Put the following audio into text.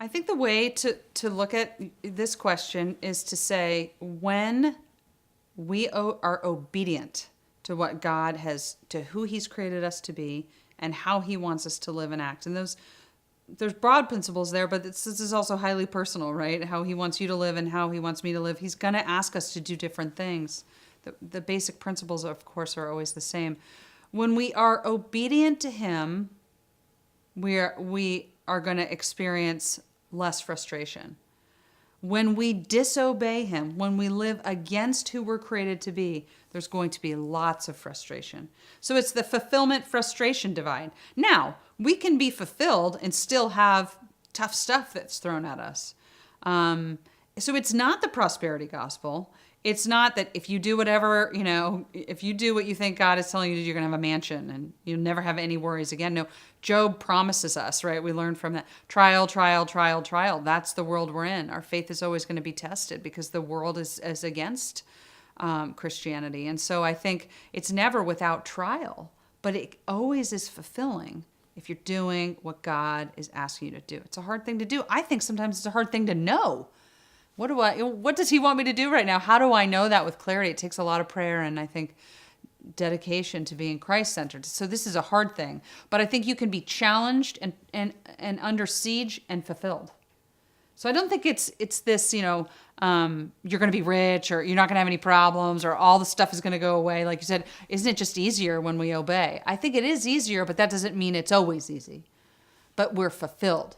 I think the way to look at this question is to say, when we are obedient to what God has, to who he's created us to be and how he wants us to live and act. And there's broad principles there, but this is also highly personal, right? How he wants you to live and how he wants me to live. He's going to ask us to do different things. The basic principles, of course, are always the same. When we are obedient to him, we are going to experience less frustration. When we disobey him, when we live against who we're created to be, there's going to be lots of frustration. So it's the fulfillment-frustration divide. Now, we can be fulfilled and still have tough stuff that's thrown at us. So it's not the prosperity gospel. It's not that if you do whatever, if you do what you think God is telling you to do, you're going to have a mansion and you'll never have any worries again. No, Job promises us, right? We learn from that. Trial, trial, trial, trial. That's the world we're in. Our faith is always going to be tested because the world is against Christianity. And so I think it's never without trial, but it always is fulfilling if you're doing what God is asking you to do. It's a hard thing to do. I think sometimes it's a hard thing to know. What does he want me to do right now? How do I know that with clarity? It takes a lot of prayer and I think dedication to being Christ-centered. So this is a hard thing, but I think you can be challenged and under siege and fulfilled. So I don't think it's this, you're going to be rich or you're not going to have any problems or all the stuff is going to go away. Like you said, isn't it just easier when we obey? I think it is easier, but that doesn't mean it's always easy. But we're fulfilled.